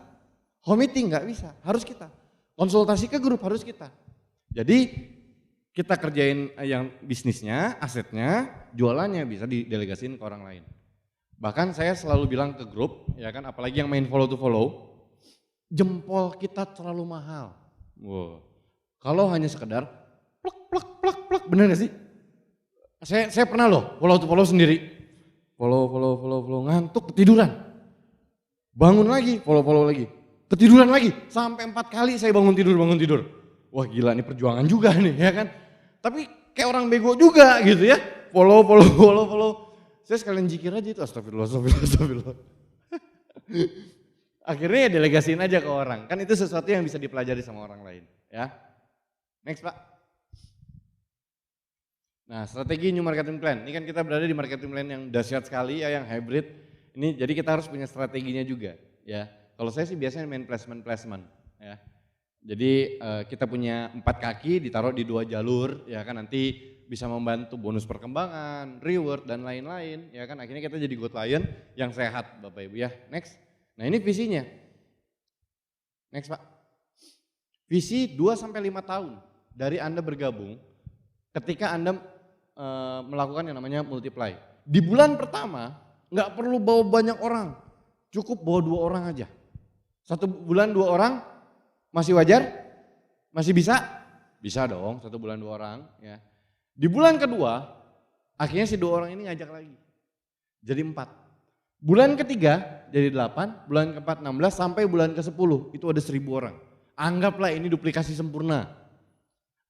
Home meeting nggak bisa, harus kita. Konsultasi ke grup harus kita. Jadi kita kerjain yang bisnisnya, asetnya, jualannya bisa didelegasiin ke orang lain. Bahkan saya selalu bilang ke grup, ya kan, apalagi yang main follow to follow, jempol kita terlalu mahal. Wow. Kalau hanya sekedar plek, bener gak sih? Saya pernah loh follow to follow sendiri. Follow, ngantuk, ketiduran. Bangun lagi, follow lagi. Ketiduran lagi, sampai 4 kali saya bangun tidur. Wah gila, ini perjuangan juga nih, ya kan. Tapi kayak orang bego juga gitu ya. Follow. Saya sekalian zikir aja itu, astagfirullah. Akhirnya ya delegasiin aja ke orang. Kan itu sesuatu yang bisa dipelajari sama orang lain. Ya. Next Pak. Nah, strategi new marketing plan. Ini kan kita berada di marketing plan yang dahsyat sekali ya, yang hybrid. Ini jadi kita harus punya strateginya juga. Ya. Kalau saya sih biasanya main placement. Ya. Jadi kita punya 4 kaki ditaruh di 2 jalur, ya kan, nanti bisa membantu bonus perkembangan, reward dan lain-lain, ya kan, akhirnya kita jadi go client yang sehat Bapak Ibu ya. Next. Nah ini visinya. Next Pak. Visi 2-5 tahun dari Anda bergabung ketika Anda melakukan yang namanya multiply. Di bulan pertama nggak perlu bawa banyak orang, cukup bawa 2 orang aja. 1 bulan 2 orang masih wajar? Masih bisa? Bisa dong, 1 bulan 2 orang ya. Di bulan kedua, akhirnya si 2 orang ini ngajak lagi. Jadi 4. Bulan ketiga jadi 8, bulan keempat 16 sampai bulan ke-10 itu ada 1000 orang. Anggaplah ini duplikasi sempurna.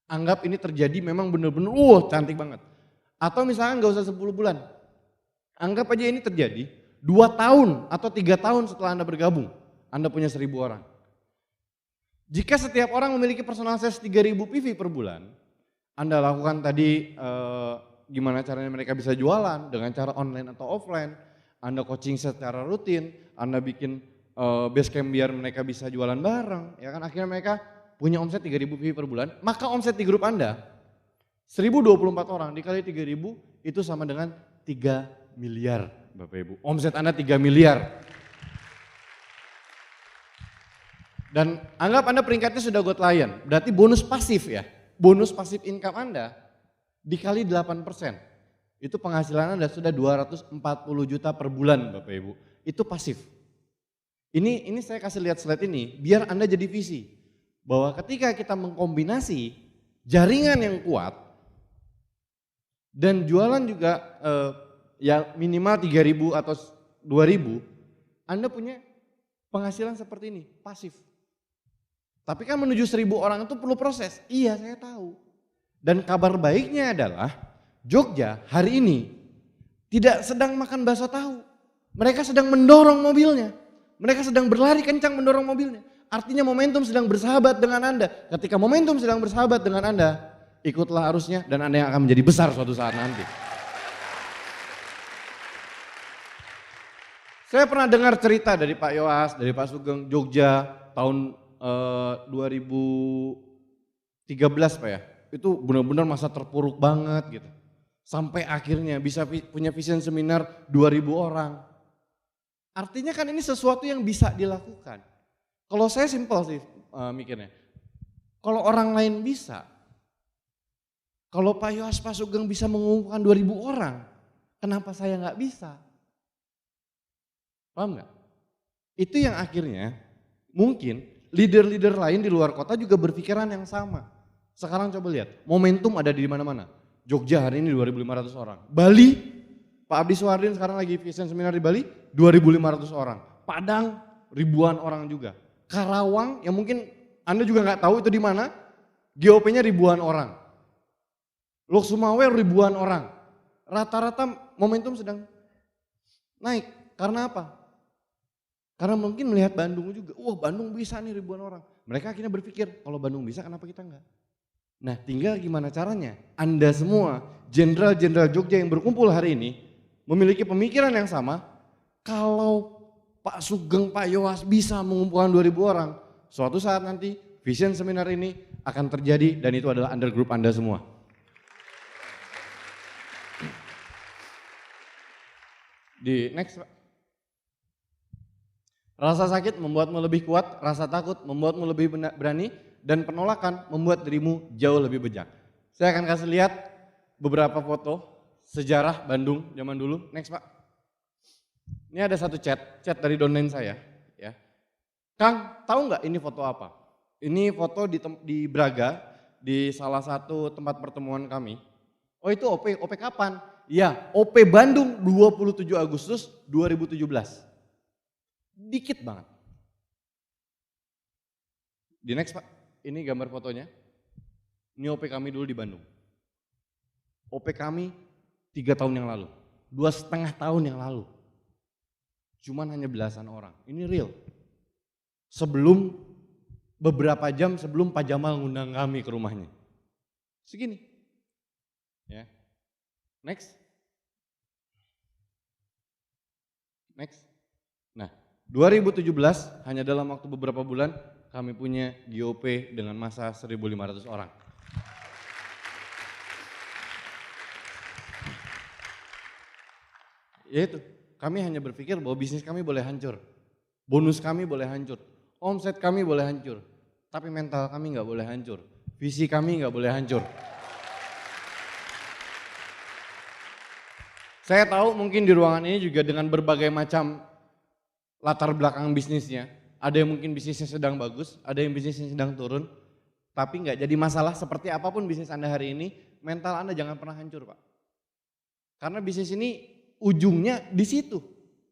Anggap ini terjadi memang benar-benar cantik banget. Atau misalkan gak usah 10 bulan. Anggap aja ini terjadi 2 tahun atau 3 tahun setelah Anda bergabung. Anda punya 1000 orang. Jika setiap orang memiliki personal sales 3000 PV per bulan, Anda lakukan tadi gimana caranya mereka bisa jualan dengan cara online atau offline, Anda coaching secara rutin, Anda bikin base camp biar mereka bisa jualan bareng, ya kan, akhirnya mereka punya omset 3000 PV per bulan, maka omset di grup Anda 1024 orang dikali 3000 itu sama dengan 3 miliar Bapak Ibu. Omset Anda 3 miliar. Dan anggap Anda peringkatnya sudah go client, berarti bonus pasif ya. Bonus pasif income Anda dikali 8%. Itu penghasilan Anda sudah 240 juta per bulan Bapak Ibu. Itu pasif. Ini saya kasih lihat slide ini biar Anda jadi visi. Bahwa ketika kita mengkombinasi jaringan yang kuat dan jualan juga ya minimal 3.000 atau 2.000, Anda punya penghasilan seperti ini, pasif. Tapi kan menuju 1000 orang itu perlu proses. Iya, saya tahu. Dan kabar baiknya adalah Jogja hari ini tidak sedang makan bakso tahu. Mereka sedang mendorong mobilnya. Mereka sedang berlari kencang mendorong mobilnya. Artinya momentum sedang bersahabat dengan Anda. Ketika momentum sedang bersahabat dengan Anda, ikutlah arusnya dan Anda yang akan menjadi besar suatu saat nanti. Saya pernah dengar cerita dari Pak Yoas, dari Pak Sugeng, Jogja tahun 2013 Pak ya, itu benar-benar masa terpuruk banget gitu. Sampai akhirnya bisa punya vision seminar 2000 orang. Artinya kan ini sesuatu yang bisa dilakukan. Kalau saya simpel sih mikirnya, kalau orang lain bisa, kalau Pak Yoas, Pak Sugeng bisa mengumpulkan 2000 orang, kenapa saya nggak bisa? Paham nggak? Itu yang akhirnya mungkin leader-leader lain di luar kota juga berpikiran yang sama. Sekarang coba lihat, momentum ada di mana-mana. Jogja hari ini 2.500 orang. Bali Pak Abdi Suhardin sekarang lagi vision seminar di Bali, 2.500 orang. Padang ribuan orang juga. Karawang yang mungkin Anda juga nggak tahu itu di mana, GOP-nya ribuan orang. Lok Sumawe ribuan orang. Rata-rata momentum sedang naik. Karena apa? Karena mungkin melihat Bandung juga, wah Bandung bisa nih ribuan orang. Mereka akhirnya berpikir, kalau Bandung bisa kenapa kita enggak? Nah tinggal gimana caranya? Anda semua, jenderal-jenderal Jogja yang berkumpul hari ini, memiliki pemikiran yang sama, kalau Pak Sugeng, Pak Yowas bisa mengumpulkan 2.000 orang, suatu saat nanti vision seminar ini akan terjadi dan itu adalah under group Anda semua. Di next Pak. Rasa sakit membuatmu lebih kuat, rasa takut membuatmu lebih berani, dan penolakan membuat dirimu jauh lebih bejat. Saya akan kasih lihat beberapa foto sejarah Bandung zaman dulu. Next Pak. Ini ada satu chat dari downline saya. Ya. Kang, tahu nggak ini foto apa? Ini foto di Braga, di salah satu tempat pertemuan kami. Oh itu OP kapan? Ya, OP Bandung 27 Agustus 2017. Dikit banget. Di next Pak, ini gambar fotonya. Ini OP kami dulu di Bandung. OP kami 3 tahun yang lalu, 2,5 tahun yang lalu. Cuman hanya belasan orang, ini real. Beberapa jam sebelum Pak Jamal ngundang kami ke rumahnya. Segini. Ya. Next. Nah, 2017 hanya dalam waktu beberapa bulan kami punya GOP dengan massa 1.500 orang. Yaitu, kami hanya berpikir bahwa bisnis kami boleh hancur, bonus kami boleh hancur, omset kami boleh hancur, tapi mental kami nggak boleh hancur, visi kami nggak boleh hancur. Saya tahu mungkin di ruangan ini juga dengan berbagai macam latar belakang bisnisnya, ada yang mungkin bisnisnya sedang bagus, ada yang bisnisnya sedang turun, tapi nggak jadi masalah seperti apapun bisnis Anda hari ini, mental Anda jangan pernah hancur Pak. Karena bisnis ini ujungnya di situ,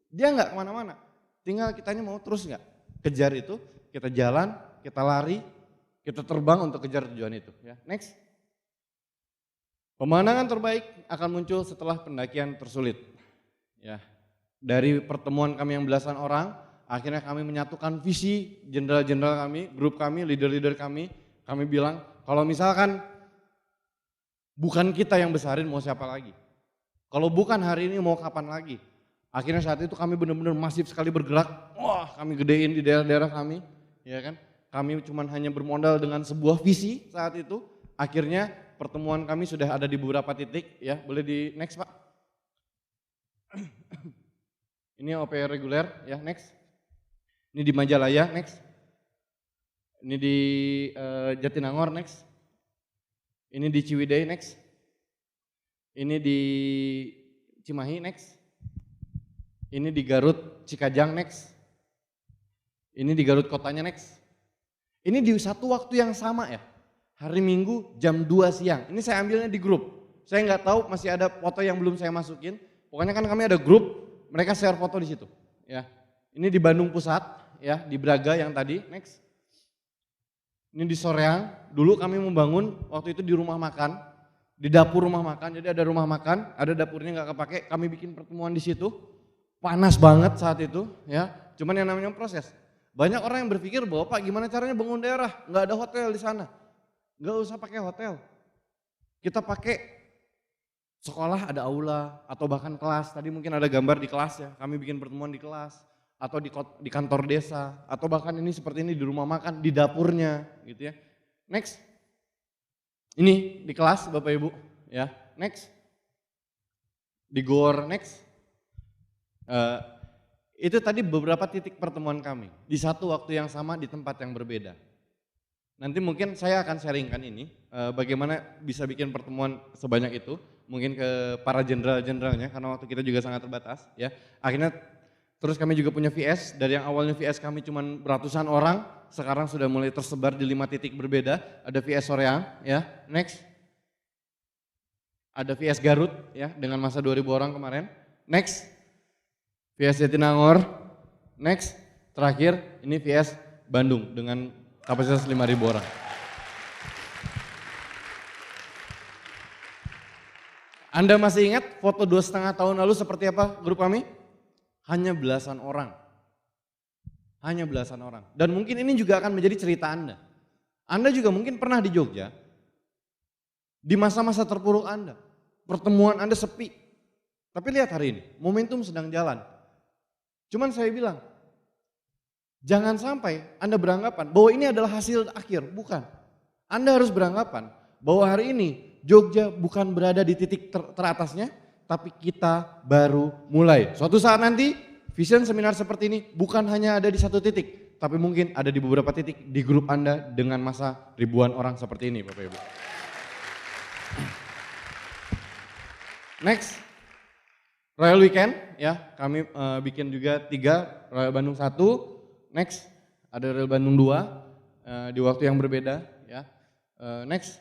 dia nggak kemana-mana, tinggal kitanya mau terus nggak kejar itu, kita jalan, kita lari, kita terbang untuk kejar tujuan itu. Ya, next. Pemandangan terbaik akan muncul setelah pendakian tersulit. Ya, dari pertemuan kami yang belasan orang, akhirnya kami menyatukan visi jenderal-jenderal kami, grup kami, leader-leader kami bilang kalau misalkan bukan kita yang besarin mau siapa lagi? Kalau bukan hari ini mau kapan lagi? Akhirnya saat itu kami benar-benar masif sekali bergerak. Wah, kami gedein di daerah-daerah kami, ya kan? Kami cuma hanya bermodal dengan sebuah visi saat itu. Akhirnya pertemuan kami sudah ada di beberapa titik, ya. Boleh di next Pak. Ini OP reguler, ya next. Ini di Majalaya, next. Ini di Jatinangor, next. Ini di Ciwidey, next. Ini di Cimahi, next. Ini di Garut, Cikajang, next. Ini di Garut kotanya, next. Ini di satu waktu yang sama ya, hari Minggu jam 2 siang. Ini saya ambilnya di grup. Saya nggak tahu masih ada foto yang belum saya masukin. Pokoknya kan kami ada grup, mereka share foto di situ. Ya, ini di Bandung Pusat, ya di Braga yang tadi, next. Ini di Soreang. Dulu kami membangun waktu itu di rumah makan. Di dapur rumah makan, jadi ada rumah makan, ada dapurnya nggak kepake, kami bikin pertemuan di situ, panas banget saat itu, ya. Cuman yang namanya proses. Banyak orang yang berpikir bahwa Pak gimana caranya bangun daerah, nggak ada hotel di sana, nggak usah pakai hotel, kita pakai sekolah ada aula atau bahkan kelas. Tadi mungkin ada gambar di kelas ya, kami bikin pertemuan di kelas atau di kantor desa atau bahkan ini seperti ini di rumah makan, di dapurnya, gitu ya. Next. Ini di kelas Bapak Ibu, ya. Next. Di GOR, next. Itu tadi beberapa titik pertemuan kami. Di satu waktu yang sama di tempat yang berbeda. Nanti mungkin saya akan sharingkan ini, bagaimana bisa bikin pertemuan sebanyak itu. Mungkin ke para jenderal-jenderalnya, karena waktu kita juga sangat terbatas. Ya. Akhirnya terus kami juga punya VS, dari yang awalnya VS kami cuma ratusan orang, sekarang sudah mulai tersebar di 5 titik berbeda. Ada VS Soreang, ya, next. Ada VS Garut, ya, dengan masa 2.000 orang kemarin. Next, VS Jatinangor. Next, terakhir ini VS Bandung dengan kapasitas 5.000 orang. Anda masih ingat foto 2,5 tahun lalu seperti apa grup kami? Hanya belasan orang. Hanya belasan orang. Dan mungkin ini juga akan menjadi cerita Anda. Anda juga mungkin pernah di Jogja. Di masa-masa terpuruk Anda. Pertemuan Anda sepi. Tapi lihat hari ini, momentum sedang jalan. Cuman saya bilang, jangan sampai Anda beranggapan bahwa ini adalah hasil akhir. Bukan. Anda harus beranggapan bahwa hari ini Jogja bukan berada di titik teratasnya, tapi kita baru mulai. Suatu saat nanti vision seminar seperti ini bukan hanya ada di satu titik, tapi mungkin ada di beberapa titik di grup Anda dengan masa ribuan orang seperti ini Bapak Ibu. Next, Royal Weekend ya, kami bikin juga 3, Royal Bandung 1, next ada Royal Bandung 2 di waktu yang berbeda ya. Next,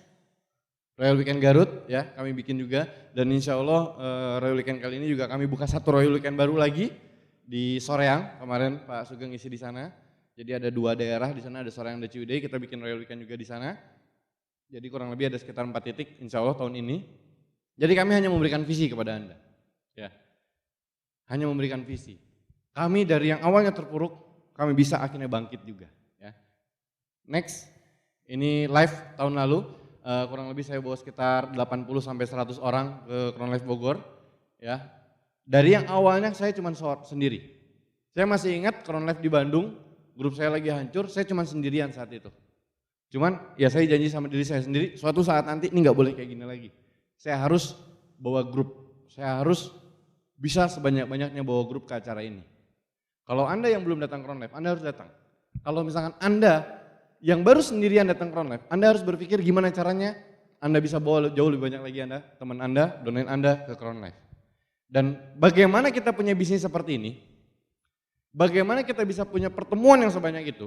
Royal Weekend Garut ya, kami bikin juga dan insya Allah Royal Weekend kali ini juga kami buka satu Royal Weekend baru lagi di Soreang. Kemarin Pak Sugeng isi di sana. Jadi ada 2 daerah di sana, ada Soreang dan Ciwidey, kita bikin Royal Weekend juga di sana. Jadi kurang lebih ada sekitar 4 titik insya Allah tahun ini. Jadi kami hanya memberikan visi kepada Anda. Ya. Hanya memberikan visi. Kami dari yang awalnya terpuruk, kami bisa akhirnya bangkit juga ya. Next, ini live tahun lalu. Kurang lebih saya bawa sekitar 80 sampai 100 orang ke Crown Life Bogor ya. Dari yang awalnya saya cuma sendiri. Saya masih ingat Crown Life di Bandung, grup saya lagi hancur, saya cuma sendirian saat itu. Cuman ya saya janji sama diri saya sendiri, suatu saat nanti ini nggak boleh kayak gini lagi. Saya harus bawa grup, saya harus bisa sebanyak-banyaknya bawa grup ke acara ini. Kalau Anda yang belum datang Crown Life, Anda harus datang. Kalau misalkan Anda yang baru sendirian datang Crown Life, Anda harus berpikir gimana caranya Anda bisa bawa jauh lebih banyak lagi teman Anda, donain Anda ke Crown Life. Dan bagaimana kita punya bisnis seperti ini, bagaimana kita bisa punya pertemuan yang sebanyak itu,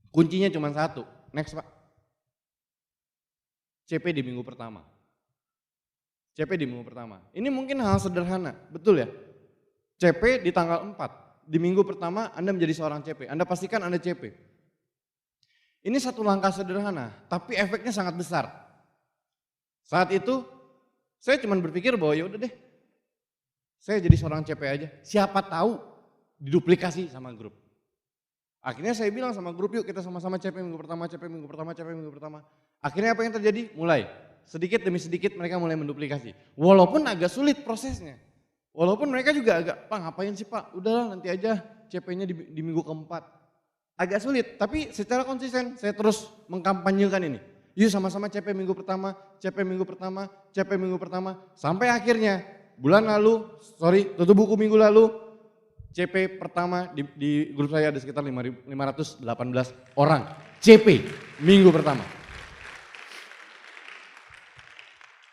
kuncinya cuma satu. Next Pak. CP di minggu pertama. CP di minggu pertama. Ini mungkin hal sederhana, betul ya? CP di tanggal 4, di minggu pertama Anda menjadi seorang CP, Anda pastikan Anda CP. Ini satu langkah sederhana, tapi efeknya sangat besar. Saat itu, saya cuma berpikir bahwa ya udah deh, saya jadi seorang CP aja. Siapa tahu diduplikasi sama grup. Akhirnya saya bilang sama grup, yuk kita sama-sama CP minggu pertama, CP minggu pertama, CP minggu pertama. Akhirnya apa yang terjadi? Mulai. Sedikit demi sedikit mereka mulai menduplikasi. Walaupun agak sulit prosesnya. Walaupun mereka juga agak, Pak ngapain sih Pak? Udahlah nanti aja CP-nya di minggu keempat. Agak sulit, tapi secara konsisten saya terus mengkampanyekan ini. Yuk sama-sama CP minggu pertama, CP minggu pertama, CP minggu pertama. Sampai akhirnya tutup buku minggu lalu, CP pertama di grup saya ada sekitar 518 orang. CP minggu pertama.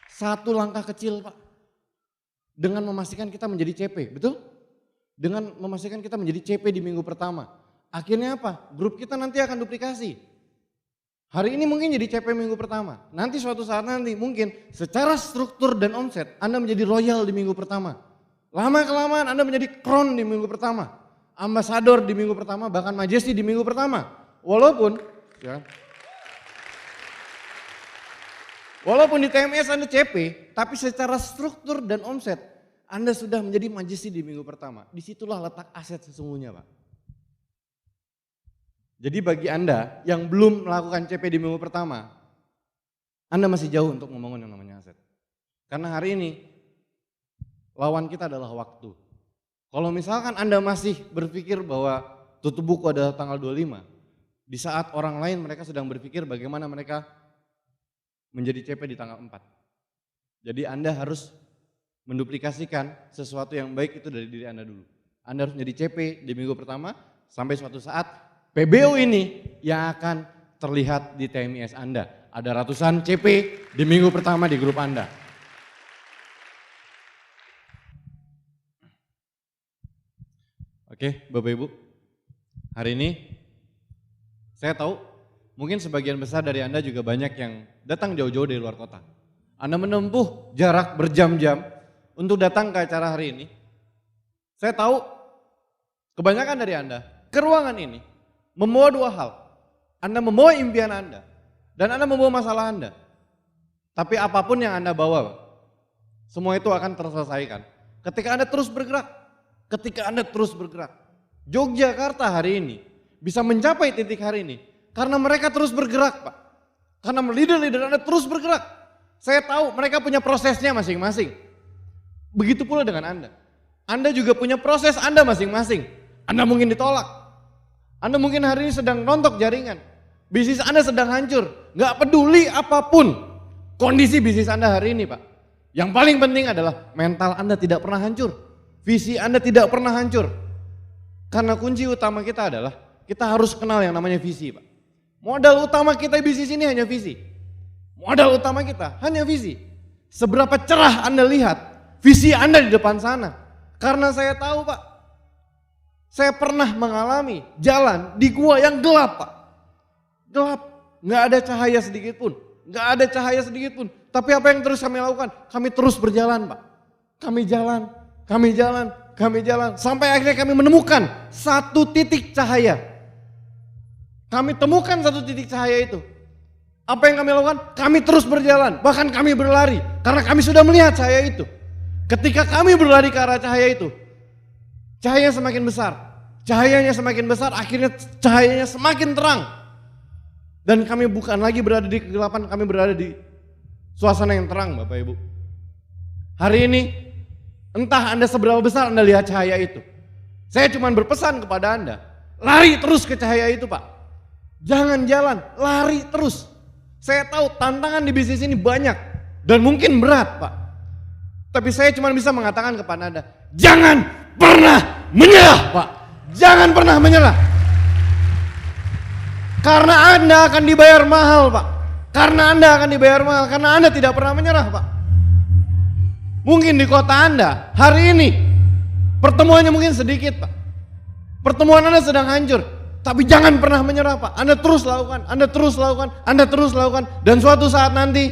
Satu langkah kecil Pak. Dengan memastikan kita menjadi CP, betul? Dengan memastikan kita menjadi CP di minggu pertama. Akhirnya apa? Grup kita nanti akan duplikasi. Hari ini mungkin jadi CP minggu pertama. Nanti suatu saat nanti mungkin secara struktur dan omset Anda menjadi royal di minggu pertama. Lama-kelamaan Anda menjadi crown di minggu pertama. Ambasador di minggu pertama, bahkan majesty di minggu pertama. Walaupun di TMS Anda CP, tapi secara struktur dan omset Anda sudah menjadi majesty di minggu pertama. Disitulah letak aset sesungguhnya Pak. Jadi bagi Anda yang belum melakukan CP di minggu pertama, Anda masih jauh untuk membangun yang namanya aset. Karena hari ini lawan kita adalah waktu. Kalau misalkan Anda masih berpikir bahwa tutup buku adalah tanggal 25, di saat orang lain mereka sedang berpikir bagaimana mereka menjadi CP di tanggal 4. Jadi Anda harus menduplikasikan sesuatu yang baik itu dari diri Anda dulu. Anda harus menjadi CP di minggu pertama sampai suatu saat PBO ini yang akan terlihat di TMIS Anda. Ada ratusan CP di minggu pertama di grup Anda. Oke, Bapak Ibu. Hari ini saya tahu mungkin sebagian besar dari Anda juga banyak yang datang jauh-jauh dari luar kota. Anda menempuh jarak berjam-jam untuk datang ke acara hari ini. Saya tahu kebanyakan dari Anda ke ruangan ini membawa dua hal. Anda membawa impian Anda dan Anda membawa masalah Anda. Tapi apapun yang Anda bawa, semua itu akan terselesaikan ketika Anda terus bergerak. Ketika Anda terus bergerak. Yogyakarta hari ini bisa mencapai titik hari ini karena mereka terus bergerak, Pak. Karena leader-leader Anda terus bergerak. Saya tahu mereka punya prosesnya masing-masing. Begitu pula dengan Anda. Anda juga punya proses Anda masing-masing. Anda mungkin ditolak. Anda mungkin hari ini sedang rontok jaringan. Bisnis Anda sedang hancur. Gak peduli apapun kondisi bisnis Anda hari ini, Pak. Yang paling penting adalah mental Anda tidak pernah hancur. Visi Anda tidak pernah hancur. Karena kunci utama kita adalah kita harus kenal yang namanya visi, Pak. Modal utama kita bisnis ini hanya visi. Modal utama kita hanya visi. Seberapa cerah Anda lihat visi Anda di depan sana. Karena saya tahu, Pak. Saya pernah mengalami jalan di gua yang gelap, Pak. Gelap. Gak ada cahaya sedikit pun. Gak ada cahaya sedikit pun. Tapi apa yang terus kami lakukan? Kami terus berjalan, Pak. Kami jalan. Sampai akhirnya kami menemukan satu titik cahaya. Kami temukan satu titik cahaya itu. Apa yang kami lakukan? Kami terus berjalan. Bahkan kami berlari. Karena kami sudah melihat cahaya itu. Ketika kami berlari ke arah cahaya itu, cahayanya semakin besar. Cahayanya semakin besar, akhirnya cahayanya semakin terang. Dan kami bukan lagi berada di kegelapan, kami berada di suasana yang terang, Bapak Ibu. Hari ini, entah Anda seberapa besar Anda lihat cahaya itu. Saya cuma berpesan kepada Anda, lari terus ke cahaya itu, Pak. Jangan jalan, lari terus. Saya tahu tantangan di bisnis ini banyak dan mungkin berat, Pak. Tapi saya cuma bisa mengatakan kepada Anda, jangan pernah menyerah, Pak. Jangan pernah menyerah. Karena Anda akan dibayar mahal, Pak. Karena Anda akan dibayar mahal, karena Anda tidak pernah menyerah, Pak. Mungkin di kota Anda hari ini pertemuannya mungkin sedikit, Pak. Pertemuan Anda sedang hancur. Tapi jangan pernah menyerah, Pak. Anda terus lakukan, Anda terus lakukan, Anda terus lakukan. Dan suatu saat nanti,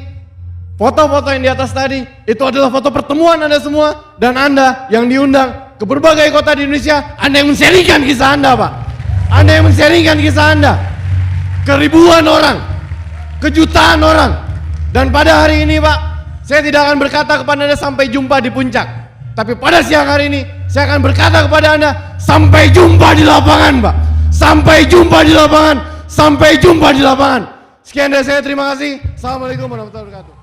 foto-foto yang di atas tadi, itu adalah foto pertemuan Anda semua. Dan Anda yang diundang ke berbagai kota di Indonesia, Anda yang men-sharingkan kisah Anda, Pak. Anda yang men-sharingkan kisah Anda ke ribuan orang, ke jutaan orang. Dan pada hari ini, Pak, saya tidak akan berkata kepada Anda sampai jumpa di puncak. Tapi pada siang hari ini, saya akan berkata kepada Anda, sampai jumpa di lapangan, Pak. Sampai jumpa di lapangan. Sampai jumpa di lapangan. Sekian dari saya, terima kasih. Assalamualaikum warahmatullahi wabarakatuh.